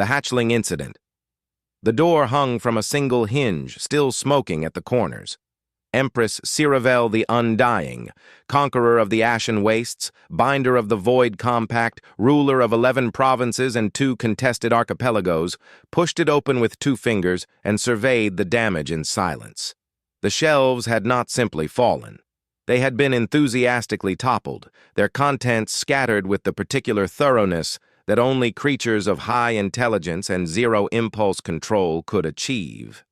The hatchling incident. The door hung from a single hinge, still smoking at the corners. Empress Ciravel the Undying, conqueror of the Ashen Wastes, binder of the Void Compact, ruler of 11 provinces and 2 contested archipelagos, pushed it open with 2 fingers and surveyed the damage in silence. The shelves had not simply fallen. They had been enthusiastically toppled, their contents scattered with the particular thoroughness that only creatures of high intelligence and zero impulse control could achieve.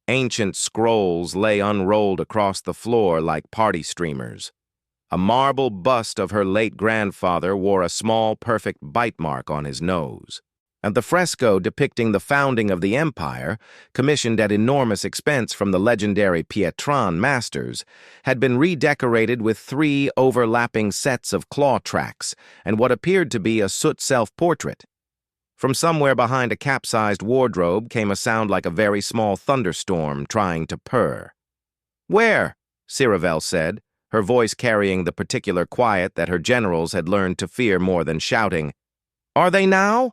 Ancient scrolls lay unrolled across the floor like party streamers. A marble bust of her late grandfather wore a small, perfect bite mark on his nose. And the fresco depicting the founding of the empire, commissioned at enormous expense from the legendary Pietran masters, had been redecorated with 3 overlapping sets of claw tracks and what appeared to be a soot self-portrait. From somewhere behind a capsized wardrobe came a sound like a very small thunderstorm trying to purr. "Where?" Ciravel said, her voice carrying the particular quiet that her generals had learned to fear more than shouting. "Are they now?"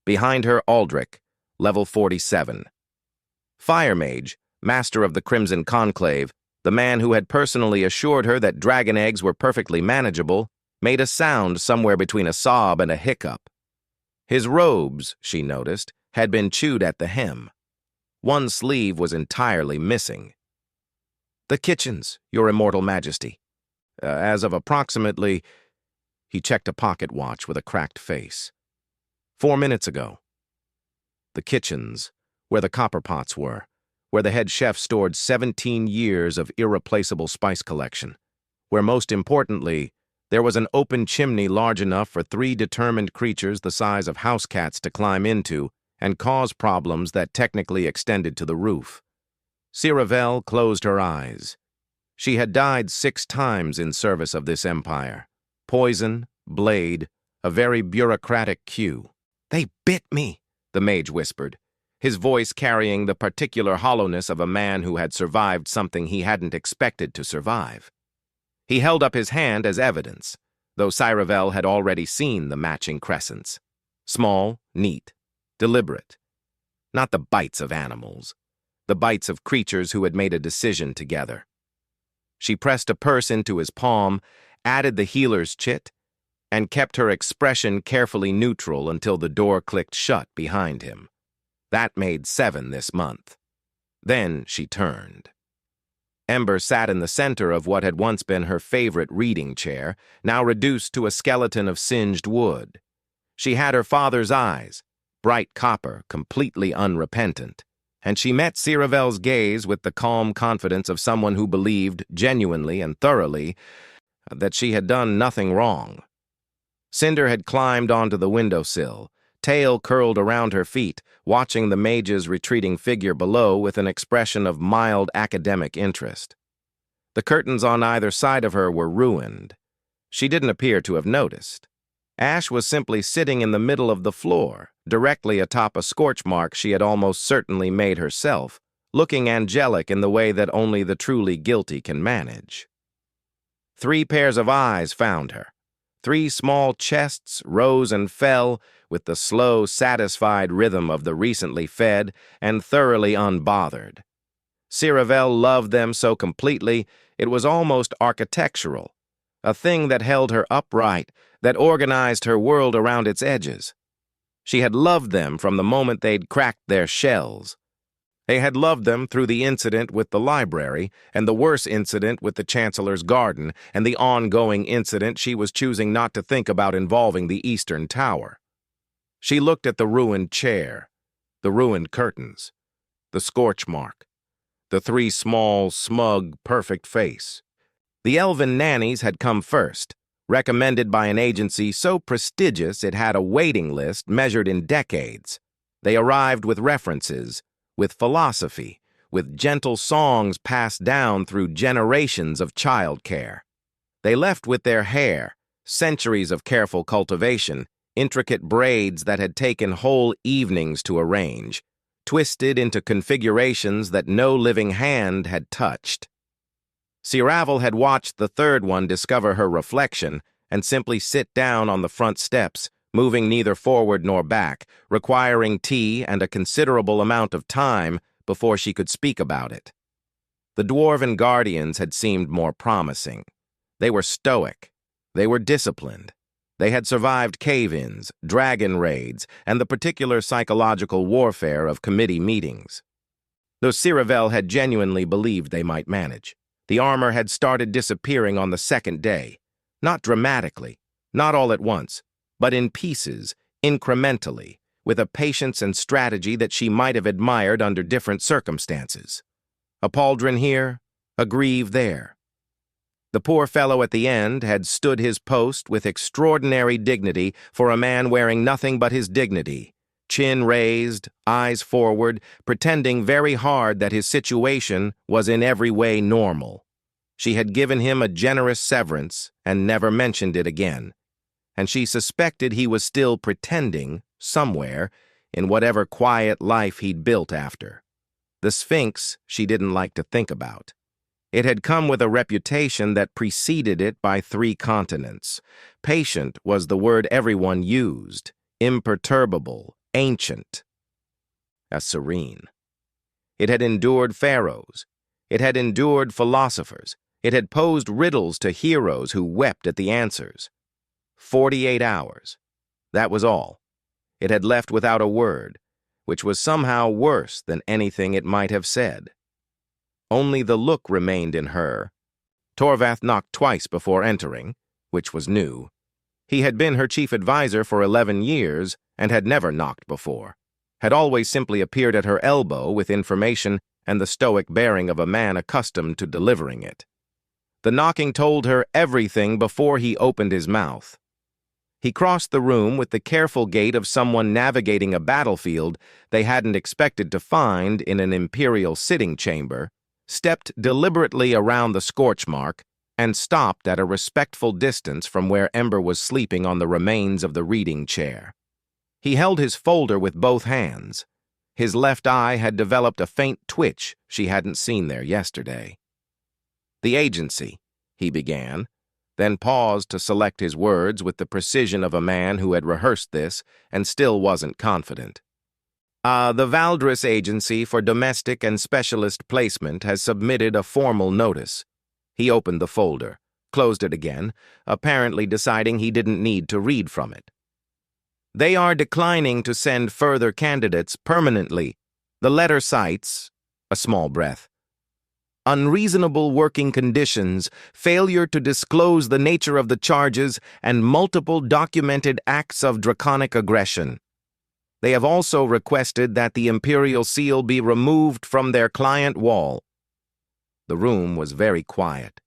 Behind her, Aldrich, level 47. Fire Mage, master of the Crimson Conclave, the man who had personally assured her that dragon eggs were perfectly manageable, made a sound somewhere between a sob and a hiccup. His robes, she noticed, had been chewed at the hem. One sleeve was entirely missing. "The kitchens, Your Immortal Majesty. As of approximately..." He checked a pocket watch with a cracked face. 4 minutes ago. The kitchens, where the copper pots were, where the head chef stored 17 years of irreplaceable spice collection, where most importantly, there was an open chimney large enough for 3 determined creatures the size of house cats to climb into and cause problems that technically extended to the roof. Ciravel closed her eyes. She had died 6 times in service of this empire. Poison, blade, a very bureaucratic queue. "They bit me," the mage whispered, his voice carrying the particular hollowness of a man who had survived something he hadn't expected to survive. He held up his hand as evidence, though Ciravel had already seen the matching crescents. Small, neat, deliberate. Not the bites of animals, the bites of creatures who had made a decision together. She pressed a purse into his palm, added the healer's chit, and kept her expression carefully neutral until the door clicked shut behind him. That made 7 this month. Then she turned. Ember sat in the center of what had once been her favorite reading chair, now reduced to a skeleton of singed wood. She had her father's eyes, bright copper, completely unrepentant, and she met Ciravel's gaze with the calm confidence of someone who believed, genuinely and thoroughly, that she had done nothing wrong. Cinder had climbed onto the windowsill, tail curled around her feet, watching the mage's retreating figure below with an expression of mild academic interest. The curtains on either side of her were ruined. She didn't appear to have noticed. Ash was simply sitting in the middle of the floor, directly atop a scorch mark she had almost certainly made herself, looking angelic in the way that only the truly guilty can manage. 3 pairs of eyes found her. 3 small chests rose and fell with the slow, satisfied rhythm of the recently fed and thoroughly unbothered. Ciravel loved them so completely it was almost architectural, a thing that held her upright, that organized her world around its edges. She had loved them from the moment they'd cracked their shells. They had loved them through the incident with the library, and the worse incident with the Chancellor's garden, and the ongoing incident she was choosing not to think about involving the Eastern Tower. She looked at the ruined chair, the ruined curtains, the scorch mark, the 3 small, smug, perfect face. The elven nannies had come first, recommended by an agency so prestigious it had a waiting list measured in decades. They arrived with references, with philosophy, with gentle songs passed down through generations of childcare. They left with their hair, centuries of careful cultivation, intricate braids that had taken whole evenings to arrange, twisted into configurations that no living hand had touched. Ciravel had watched the 3rd one discover her reflection and simply sit down on the front steps, moving neither forward nor back, requiring tea and a considerable amount of time before she could speak about it. The dwarven guardians had seemed more promising. They were stoic. They were disciplined. They had survived cave-ins, dragon raids, and the particular psychological warfare of committee meetings. Though Ciravel had genuinely believed they might manage, the armor had started disappearing on the second day. Not dramatically, not all at once, but in pieces, incrementally, with a patience and strategy that she might have admired under different circumstances. A pauldron here, a greave there. The poor fellow at the end had stood his post with extraordinary dignity for a man wearing nothing but his dignity, chin raised, eyes forward, pretending very hard that his situation was in every way normal. She had given him a generous severance and never mentioned it again, and she suspected he was still pretending, somewhere, in whatever quiet life he'd built after. The Sphinx she didn't like to think about. It had come with a reputation that preceded it by 3 continents. Patient was the word everyone used, imperturbable, ancient, as serene. It had endured pharaohs. It had endured philosophers. It had posed riddles to heroes who wept at the answers. 48 hours. That was all. It had left without a word, which was somehow worse than anything it might have said. Only the look remained in her. Torvath knocked twice before entering, which was new. He had been her chief advisor for 11 years and had never knocked before, had always simply appeared at her elbow with information and the stoic bearing of a man accustomed to delivering it. The knocking told her everything before he opened his mouth. He crossed the room with the careful gait of someone navigating a battlefield they hadn't expected to find in an imperial sitting chamber, stepped deliberately around the scorch mark, and stopped at a respectful distance from where Ember was sleeping on the remains of the reading chair. He held his folder with both hands. His left eye had developed a faint twitch she hadn't seen there yesterday. "The agency," he began, then paused to select his words with the precision of a man who had rehearsed this and still wasn't confident. The Valdris Agency for Domestic and Specialist Placement has submitted a formal notice." He opened the folder, closed it again, apparently deciding he didn't need to read from it. "They are declining to send further candidates permanently. The letter cites," a small breath, "unreasonable working conditions, failure to disclose the nature of the charges, and multiple documented acts of draconic aggression. They have also requested that the Imperial Seal be removed from their client wall." The room was very quiet.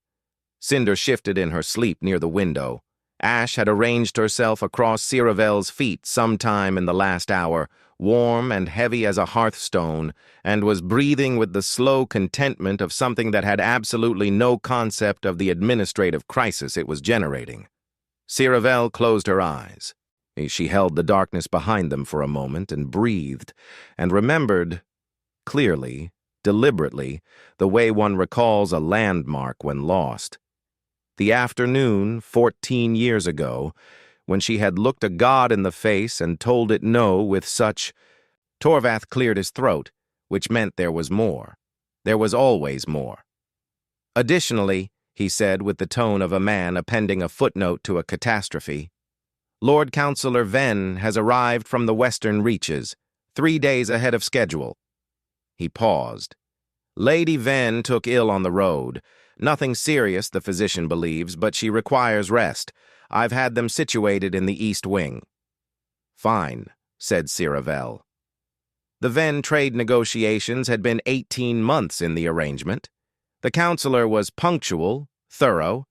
Cinder shifted in her sleep near the window. Ash had arranged herself across Ciravel's feet sometime in the last hour, warm and heavy as a hearthstone, and was breathing with the slow contentment of something that had absolutely no concept of the administrative crisis it was generating. Ciravel closed her eyes. She held the darkness behind them for a moment and breathed, and remembered, clearly, deliberately, the way one recalls a landmark when lost. The afternoon, 14 years ago, when she had looked a god in the face and told it no with such... Torvath cleared his throat, which meant there was more. There was always more. "Additionally," he said with the tone of a man appending a footnote to a catastrophe, "Lord Councillor Venn has arrived from the western reaches, 3 days ahead of schedule." He paused. "Lady Venn took ill on the road. Nothing serious, the physician believes, but she requires rest. I've had them situated in the East Wing." "Fine," said Ciravel. The Venn trade negotiations had been 18 months in the arrangement. The counselor was punctual, thorough,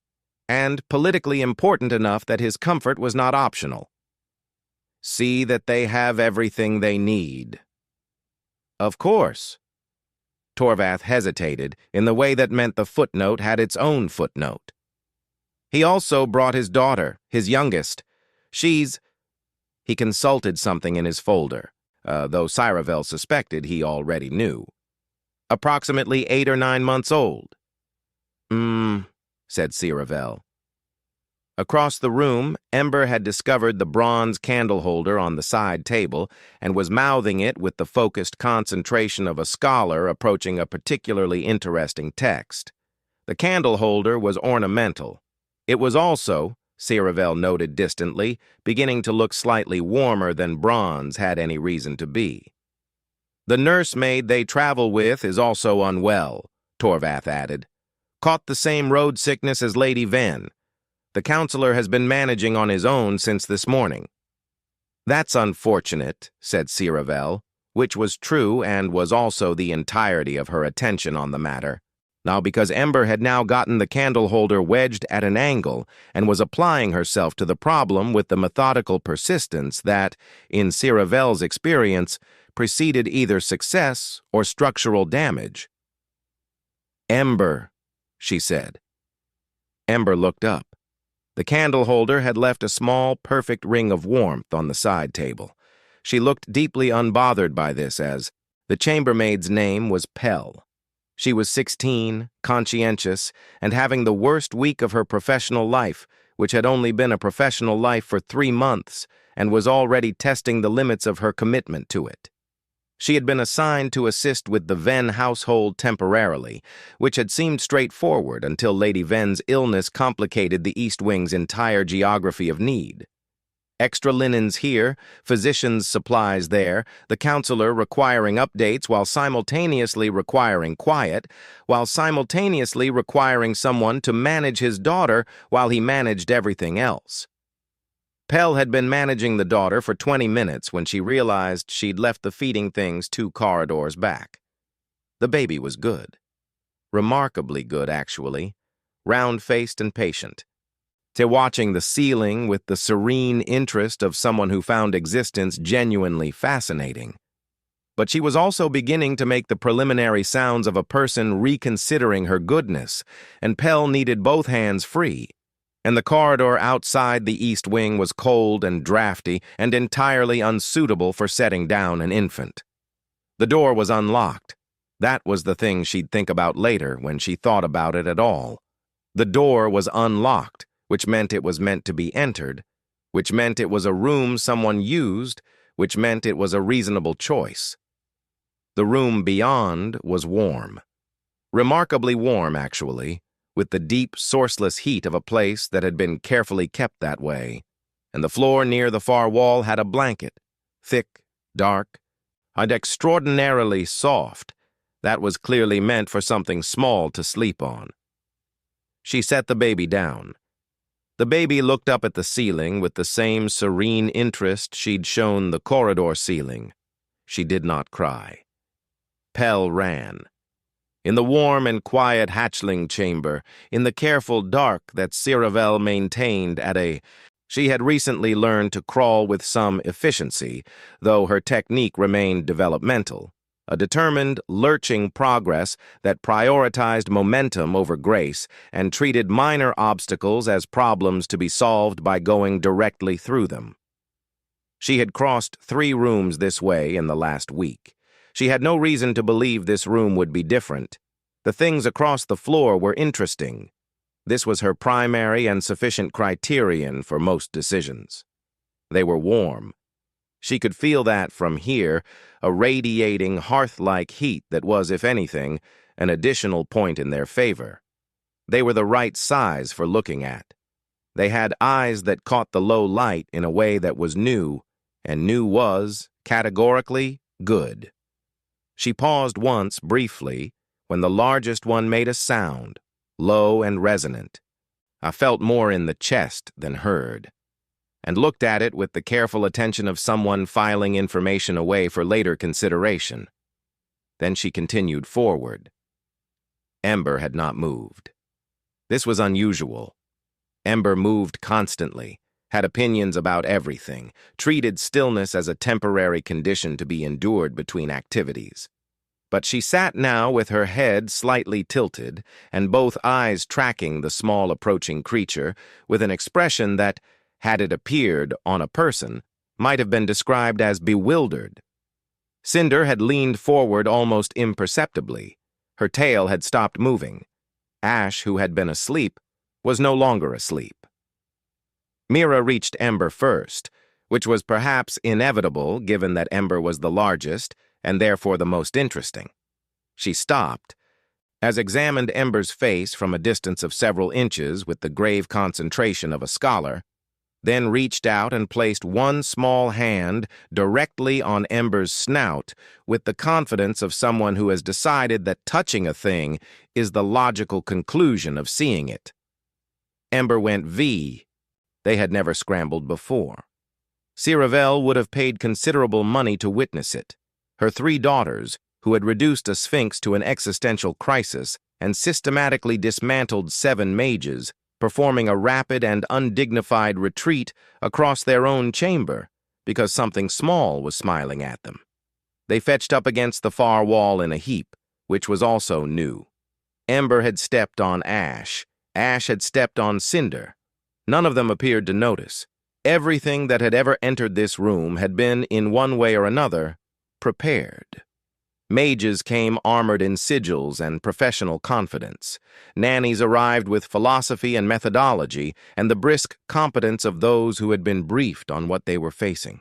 and politically important enough that his comfort was not optional. "See that they have everything they need." "Of course." Torvath hesitated in the way that meant the footnote had its own footnote. "He also brought his daughter, his youngest. She's..." He consulted something in his folder, though Ciravel suspected he already knew. "Approximately 8 or 9 months old." Said Ciravel. Across the room, Ember had discovered the bronze candle holder on the side table and was mouthing it with the focused concentration of a scholar approaching a particularly interesting text. The candle holder was ornamental. It was also, Ciravel noted distantly, beginning to look slightly warmer than bronze had any reason to be. "The nursemaid they travel with is also unwell," Torvath added. "Caught the same road sickness as Lady Ven. The counselor has been managing on his own since this morning." "That's unfortunate," said Ciravel, which was true and was also the entirety of her attention on the matter. Now, because Ember had now gotten the candle holder wedged at an angle and was applying herself to the problem with the methodical persistence that, in Ciravel's experience, preceded either success or structural damage. "Ember," she said. Ember looked up. The candle holder had left a small, perfect ring of warmth on the side table. She looked deeply unbothered by this, as the chambermaid's name was Pell. She was 16, conscientious, and having the worst week of her professional life, which had only been a professional life for 3 months, and was already testing the limits of her commitment to it. She had been assigned to assist with the Ven household temporarily, which had seemed straightforward until Lady Ven's illness complicated the East Wing's entire geography of need. Extra linens here, physicians' supplies there, the counselor requiring updates while simultaneously requiring quiet, while simultaneously requiring someone to manage his daughter while he managed everything else. Pell had been managing the daughter for 20 minutes when she realized she'd left the feeding things 2 corridors back. The baby was good. Remarkably good, actually. Round-faced and patient. To watching the ceiling with the serene interest of someone who found existence genuinely fascinating. But she was also beginning to make the preliminary sounds of a person reconsidering her goodness, and Pell needed both hands free. And the corridor outside the East Wing was cold and drafty and entirely unsuitable for setting down an infant. The door was unlocked. That was the thing she'd think about later when she thought about it at all. The door was unlocked, which meant it was meant to be entered, which meant it was a room someone used, which meant it was a reasonable choice. The room beyond was warm. Remarkably warm, actually, with the deep, sourceless heat of a place that had been carefully kept that way, and the floor near the far wall had a blanket, thick, dark, and extraordinarily soft, that was clearly meant for something small to sleep on. She set the baby down. The baby looked up at the ceiling with the same serene interest she'd shown the corridor ceiling. She did not cry. Pell ran. In the warm and quiet hatchling chamber, in the careful dark that Ciravel maintained she had recently learned to crawl with some efficiency, though her technique remained developmental, a determined, lurching progress that prioritized momentum over grace and treated minor obstacles as problems to be solved by going directly through them. She had crossed 3 rooms this way in the last week. She had no reason to believe this room would be different. The things across the floor were interesting. This was her primary and sufficient criterion for most decisions. They were warm. She could feel that from here, a radiating hearth-like heat that was, if anything, an additional point in their favor. They were the right size for looking at. They had eyes that caught the low light in a way that was new, and new was, categorically, good. She paused once, briefly, when the largest one made a sound, low and resonant. I felt more in the chest than heard, and looked at it with the careful attention of someone filing information away for later consideration. Then she continued forward. Ember had not moved. This was unusual. Ember moved constantly, had opinions about everything, treated stillness as a temporary condition to be endured between activities. But she sat now with her head slightly tilted and both eyes tracking the small approaching creature with an expression that, had it appeared on a person, might have been described as bewildered. Cinder had leaned forward almost imperceptibly. Her tail had stopped moving. Ash, who had been asleep, was no longer asleep. Mira reached Ember first, which was perhaps inevitable given that Ember was the largest and therefore the most interesting. She stopped, as examined Ember's face from a distance of several inches with the grave concentration of a scholar, then reached out and placed one small hand directly on Ember's snout with the confidence of someone who has decided that touching a thing is the logical conclusion of seeing it. Ember went V. They had never scrambled before. Ciravel would have paid considerable money to witness it. Her 3 daughters, who had reduced a sphinx to an existential crisis and systematically dismantled 7 mages, performing a rapid and undignified retreat across their own chamber because something small was smiling at them. They fetched up against the far wall in a heap, which was also new. Ember had stepped on Ash. Ash had stepped on Cinder. None of them appeared to notice. Everything that had ever entered this room had been, in one way or another, prepared. Mages came armored in sigils and professional confidence. Nannies arrived with philosophy and methodology and the brisk competence of those who had been briefed on what they were facing.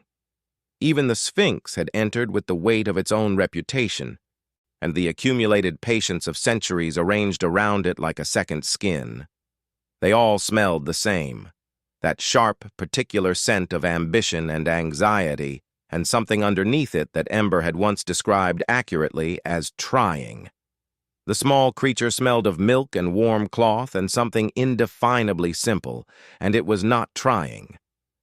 Even the Sphinx had entered with the weight of its own reputation, and the accumulated patience of centuries arranged around it like a second skin. They all smelled the same, that sharp, particular scent of ambition and anxiety, and something underneath it that Ember had once described accurately as trying. The small creature smelled of milk and warm cloth and something indefinably simple, and it was not trying.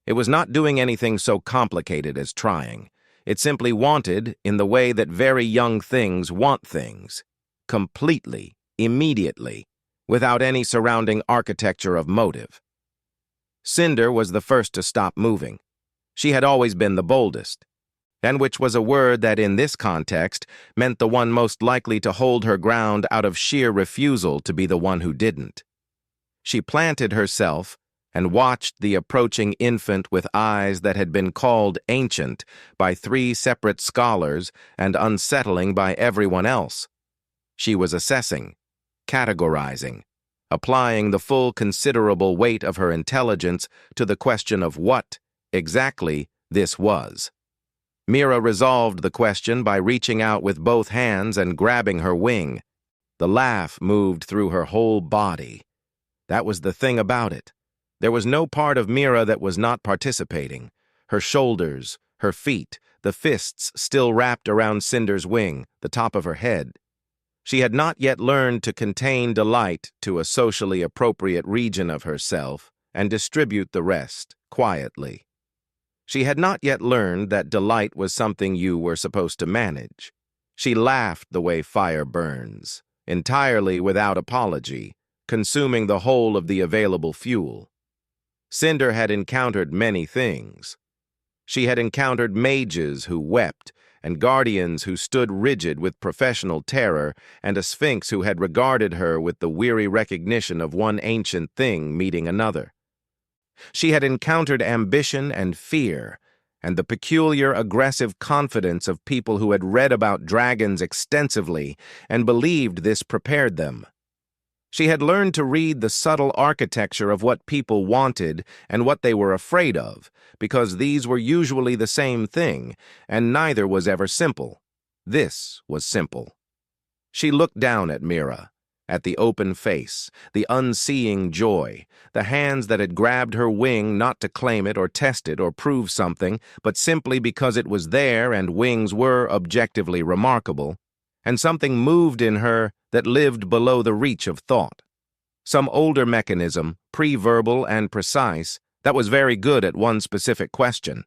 It was not doing anything so complicated as trying. It simply wanted, in the way that very young things want things, completely, immediately, without any surrounding architecture of motive. Cinder was the first to stop moving. She had always been the boldest, and which was a word that in this context meant the one most likely to hold her ground out of sheer refusal to be the one who didn't. She planted herself and watched the approaching infant with eyes that had been called ancient by 3 separate scholars and unsettling by everyone else. She was assessing, categorizing, applying the full considerable weight of her intelligence to the question of what, exactly, this was. Mira resolved the question by reaching out with both hands and grabbing her wing. The laugh moved through her whole body. That was the thing about it. There was no part of Mira that was not participating. Her shoulders, her feet, the fists still wrapped around Cinder's wing, the top of her head. She had not yet learned to contain delight to a socially appropriate region of herself and distribute the rest quietly. She had not yet learned that delight was something you were supposed to manage. She laughed the way fire burns, entirely without apology, consuming the whole of the available fuel. Cinder had encountered many things. She had encountered mages who wept, and guardians who stood rigid with professional terror, and a sphinx who had regarded her with the weary recognition of one ancient thing meeting another. She had encountered ambition and fear, and the peculiar aggressive confidence of people who had read about dragons extensively and believed this prepared them. She had learned to read the subtle architecture of what people wanted and what they were afraid of, because these were usually the same thing, and neither was ever simple. This was simple. She looked down at Mira, at the open face, the unseeing joy, the hands that had grabbed her wing not to claim it or test it or prove something, but simply because it was there and wings were objectively remarkable, and something moved in her that lived below the reach of thought. Some older mechanism, pre-verbal and precise, that was very good at one specific question.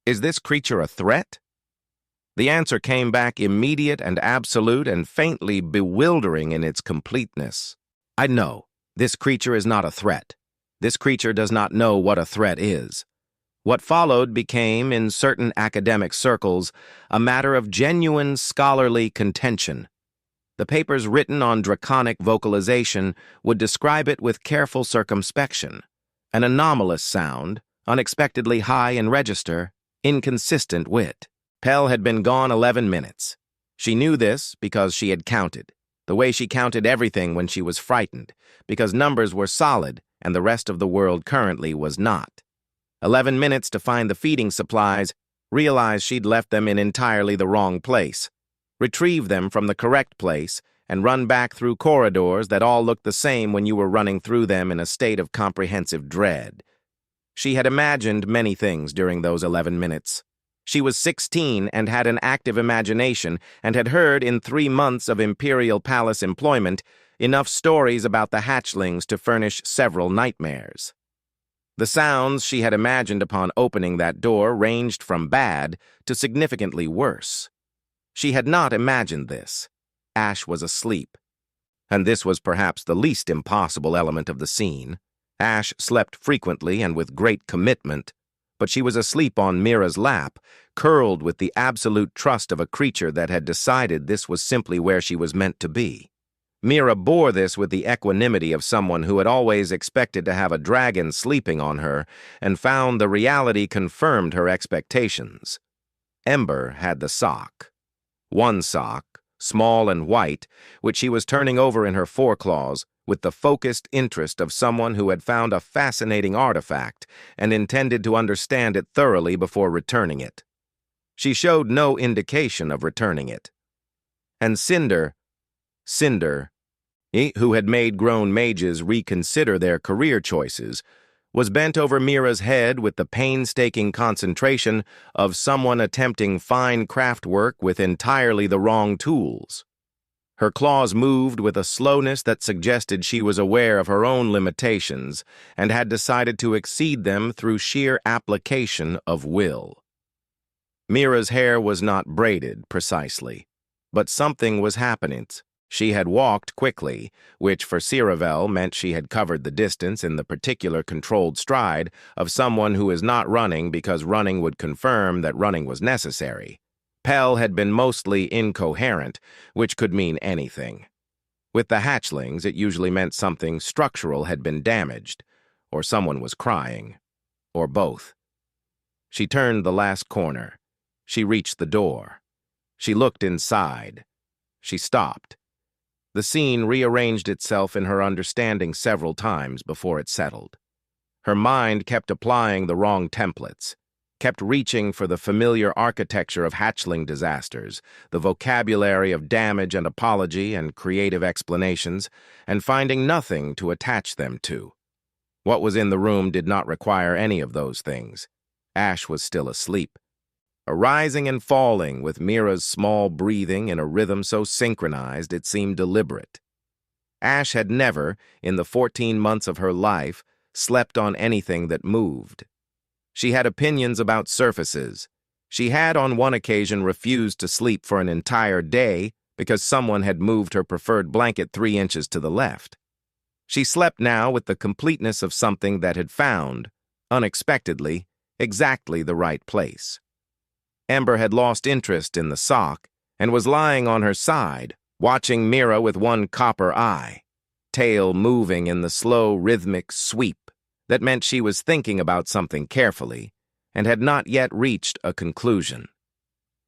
Is this creature a threat? The answer came back immediate and absolute and faintly bewildering in its completeness. I know. This creature is not a threat. This creature does not know what a threat is. What followed became, in certain academic circles, a matter of genuine scholarly contention. The papers written on draconic vocalization would describe it with careful circumspection. An anomalous sound, unexpectedly high in register, inconsistent wit. Pell had been gone 11 minutes. She knew this because she had counted, the way she counted everything when she was frightened, because numbers were solid and the rest of the world currently was not. 11 minutes to find the feeding supplies, realized she'd left them in entirely the wrong place, retrieve them from the correct place, and run back through corridors that all looked the same when you were running through them in a state of comprehensive dread. She had imagined many things during those 11 minutes. She was 16 and had an active imagination and had heard in 3 months of Imperial Palace employment enough stories about the hatchlings to furnish several nightmares. The sounds she had imagined upon opening that door ranged from bad to significantly worse. She had not imagined this. Ash was asleep. And this was perhaps the least impossible element of the scene. Ash slept frequently and with great commitment, but she was asleep on Mira's lap, curled with the absolute trust of a creature that had decided this was simply where she was meant to be. Mira bore this with the equanimity of someone who had always expected to have a dragon sleeping on her and found the reality confirmed her expectations. Ember had the sock. One sock, small and white, which she was turning over in her foreclaws with the focused interest of someone who had found a fascinating artifact and intended to understand it thoroughly before returning it. She showed no indication of returning it. And Cinder, who had made grown mages reconsider their career choices, was bent over Mira's head with the painstaking concentration of someone attempting fine craft work with entirely the wrong tools. Her claws moved with a slowness that suggested she was aware of her own limitations and had decided to exceed them through sheer application of will. Mira's hair was not braided precisely, but something was happening. She had walked quickly, which for Ciravel meant she had covered the distance in the particular controlled stride of someone who is not running because running would confirm that running was necessary. Pell had been mostly incoherent, which could mean anything. With the hatchlings, it usually meant something structural had been damaged, or someone was crying, or both. She turned the last corner. She reached the door. She looked inside. She stopped. The scene rearranged itself in her understanding several times before it settled. Her mind kept applying the wrong templates, kept reaching for the familiar architecture of hatchling disasters, the vocabulary of damage and apology and creative explanations, and finding nothing to attach them to. What was in the room did not require any of those things. Ash was still asleep. Arising and falling with Mira's small breathing in a rhythm so synchronized it seemed deliberate. Ash had never, in the 14 months of her life, slept on anything that moved. She had opinions about surfaces. She had on one occasion refused to sleep for an entire day because someone had moved her preferred blanket 3 inches to the left. She slept now with the completeness of something that had found, unexpectedly, exactly the right place. Ember had lost interest in the sock and was lying on her side, watching Mira with one copper eye, tail moving in the slow rhythmic sweep that meant she was thinking about something carefully and had not yet reached a conclusion.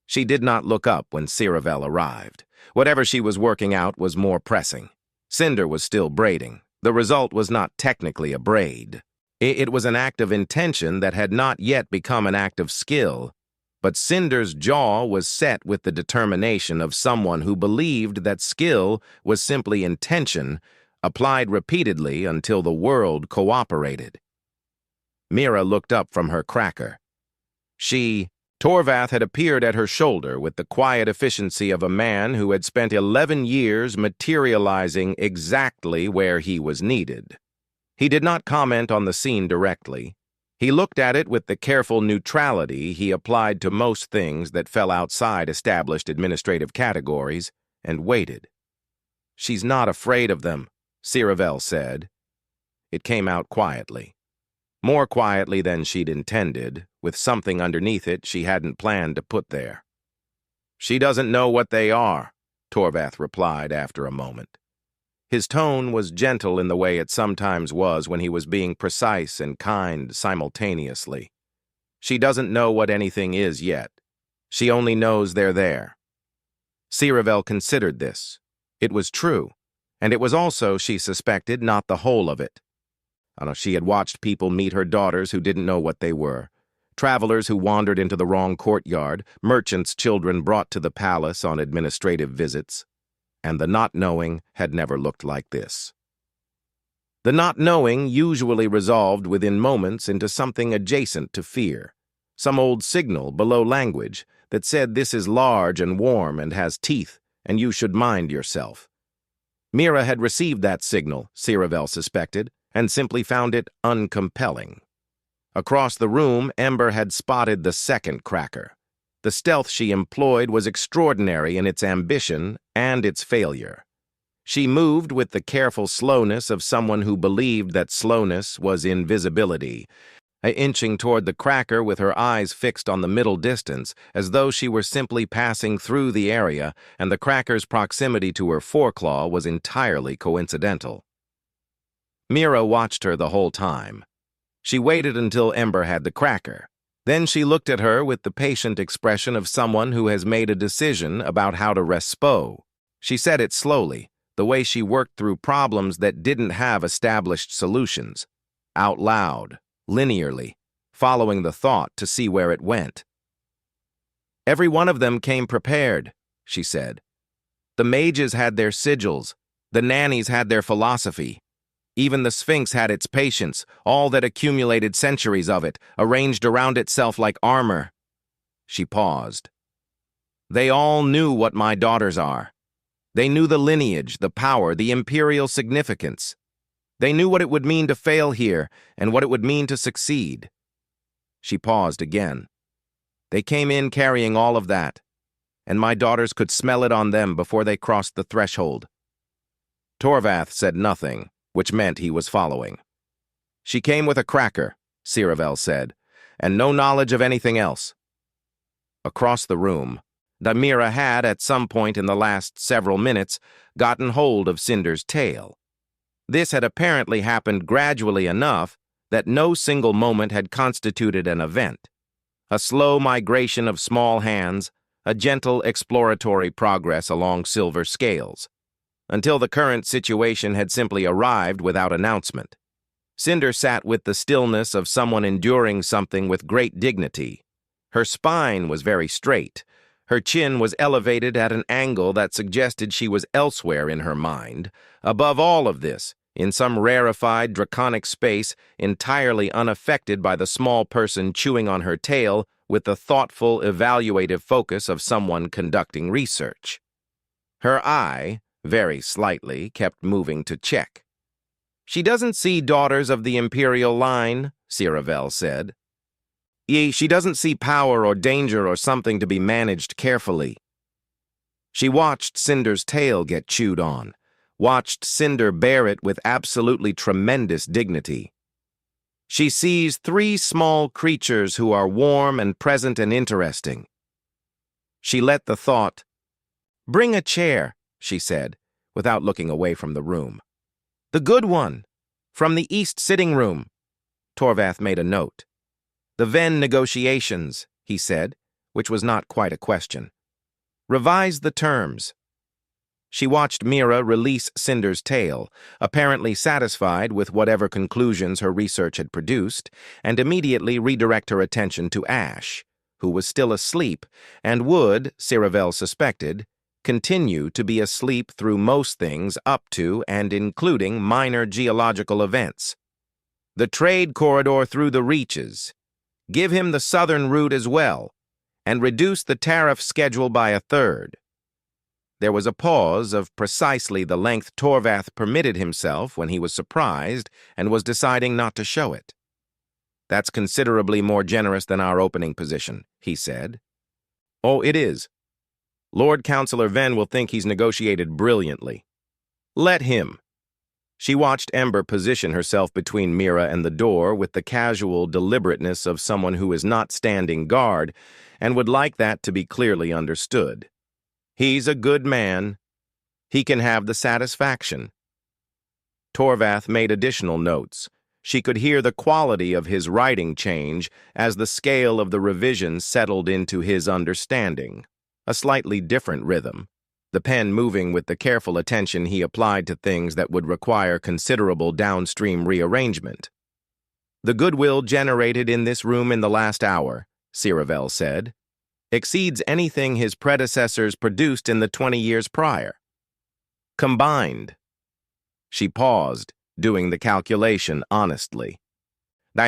She did not look up when Ciravel arrived. Whatever she was working out was more pressing. Cinder was still braiding. The result was not technically a braid. It was an act of intention that had not yet become an act of skill. But Cinder's jaw was set with the determination of someone who believed that skill was simply intention, applied repeatedly until the world cooperated. Mira looked up from her cracker. Torvath had appeared at her shoulder with the quiet efficiency of a man who had spent 11 years materializing exactly where he was needed. He did not comment on the scene directly. He looked at it with the careful neutrality he applied to most things that fell outside established administrative categories, and waited. "She's not afraid of them," Ciravel said. It came out quietly. More quietly than she'd intended, with something underneath it she hadn't planned to put there. "She doesn't know what they are," Torvath replied after a moment. His tone was gentle in the way it sometimes was when he was being precise and kind simultaneously. "She doesn't know what anything is yet. She only knows they're there." Ciravel considered this. It was true, and it was also, she suspected, not the whole of it. She had watched people meet her daughters who didn't know what they were. Travelers who wandered into the wrong courtyard, merchants' children brought to the palace on administrative visits. And the not knowing had never looked like this. The not knowing usually resolved within moments into something adjacent to fear, some old signal below language that said this is large and warm and has teeth, and you should mind yourself. Mira had received that signal, Ciravel suspected, and simply found it uncompelling. Across the room, Ember had spotted the second cracker. The stealth she employed was extraordinary in its ambition and its failure. She moved with the careful slowness of someone who believed that slowness was invisibility, inching toward the cracker with her eyes fixed on the middle distance, as though she were simply passing through the area and the cracker's proximity to her foreclaw was entirely coincidental. Mira watched her the whole time. She waited until Ember had the cracker. Then she looked at her with the patient expression of someone who has made a decision about how to respo. She said it slowly, the way she worked through problems that didn't have established solutions, out loud, linearly, following the thought to see where it went. Every one of them came prepared, she said. The mages had their sigils, the nannies had their philosophy. Even the Sphinx had its patience, all that accumulated centuries of it, arranged around itself like armor. She paused. They all knew what my daughters are. They knew the lineage, the power, the imperial significance. They knew what it would mean to fail here and what it would mean to succeed. She paused again. They came in carrying all of that, and my daughters could smell it on them before they crossed the threshold. Torvath said nothing, which meant he was following. She came with a cracker, Ciravel said, and no knowledge of anything else. Across the room, Mira had, at some point in the last several minutes, gotten hold of Cinder's tail. This had apparently happened gradually enough that no single moment had constituted an event. A slow migration of small hands, a gentle exploratory progress along silver scales, until the current situation had simply arrived without announcement. Cinder sat with the stillness of someone enduring something with great dignity. Her spine was very straight. Her chin was elevated at an angle that suggested she was elsewhere in her mind. Above all of this, in some rarefied, draconic space, entirely unaffected by the small person chewing on her tail with the thoughtful, evaluative focus of someone conducting research. Her eye, very slightly, kept moving to check. She doesn't see daughters of the imperial line, Ciravel said. She doesn't see power or danger or something to be managed carefully. She watched Cinder's tail get chewed on, watched Cinder bear it with absolutely tremendous dignity. She sees 3 small creatures who are warm and present and interesting. She let the thought, "Bring a chair," she said, without looking away from the room. "The good one, from the east sitting room." Torvath made a note. "The Venn negotiations," he said, which was not quite a question. "Revise the terms." She watched Mira release Cinder's tail, apparently satisfied with whatever conclusions her research had produced, and immediately redirect her attention to Ash, who was still asleep and would, Ciravel suspected, continue to be asleep through most things up to and including minor geological events. The trade corridor through the reaches. Give him the southern route as well, and reduce the tariff schedule by 1/3. There was a pause of precisely the length Torvath permitted himself when he was surprised and was deciding not to show it. "That's considerably more generous than our opening position," he said. "Oh, it is. Lord Councillor Venn will think he's negotiated brilliantly. Let him." She watched Ember position herself between Mira and the door with the casual deliberateness of someone who is not standing guard and would like that to be clearly understood. He's a good man. He can have the satisfaction. Torvath made additional notes. She could hear the quality of his writing change as the scale of the revisions settled into his understanding. A slightly different rhythm. the pen moving with the careful attention he applied to things that would require considerable downstream rearrangement. "The goodwill generated in this room in the last hour," Ciravel said, "exceeds anything his predecessors produced in the 20 years prior. Combined." She paused, doing the calculation honestly,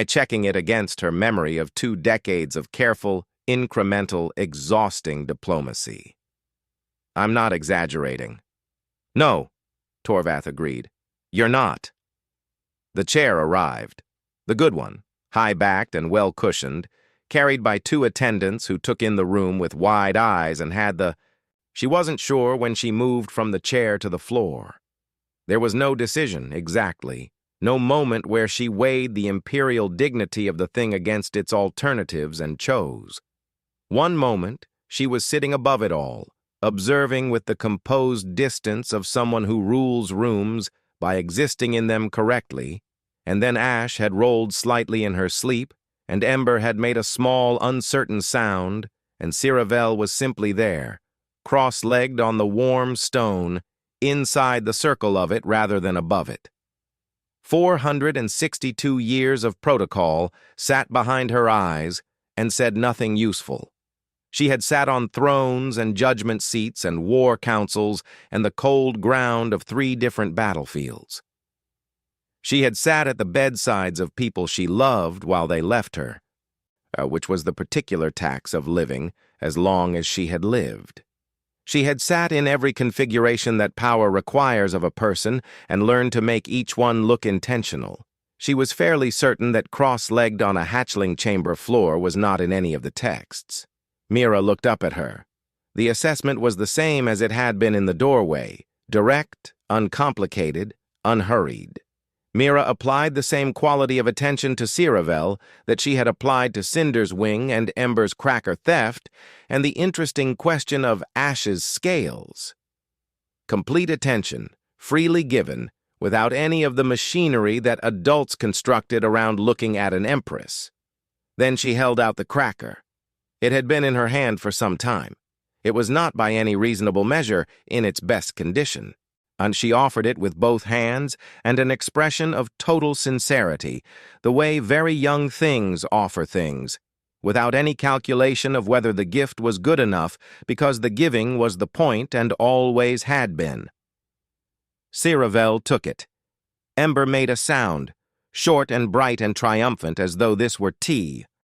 checking it against her memory of 2 decades of careful, incremental, exhausting diplomacy. "I'm not exaggerating." "No," Torvath agreed. "You're not." The chair arrived. The good one, high-backed and well-cushioned, carried by 2 attendants who took in the room with wide eyes and had the... She wasn't sure when she moved from the chair to the floor. There was no decision, exactly, no moment where she weighed the imperial dignity of the thing against its alternatives and chose. One moment, she was sitting above it all, observing with the composed distance of someone who rules rooms by existing in them correctly, and then Ash had rolled slightly in her sleep, and Ember had made a small, uncertain sound, and Ciravel was simply there, cross-legged on the warm stone, inside the circle of it rather than above it. 462 years of protocol sat behind her eyes and said nothing useful. She had sat on thrones and judgment seats and war councils and the cold ground of 3 different battlefields. She had sat at the bedsides of people she loved while they left her, which was the particular tax of living as long as she had lived. She had sat in every configuration that power requires of a person and learned to make each one look intentional. She was fairly certain that cross-legged on a hatchling chamber floor was not in any of the texts. Mira looked up at her. The assessment was the same as it had been in the doorway, direct, uncomplicated, unhurried. Mira applied the same quality of attention to Ciravel that she had applied to Cinder's wing and Ember's cracker theft, and the interesting question of Ash's scales. Complete attention, freely given, without any of the machinery that adults constructed around looking at an Empress. Then she held out the cracker. It had been in her hand for some time. It was not by any reasonable measure in its best condition, and she offered it with both hands and an expression of total sincerity, the way very young things offer things, without any calculation of whether the gift was good enough, because the giving was the point and always had been. Ciravel took it. Ember made a sound, short and bright and triumphant as though this were tea,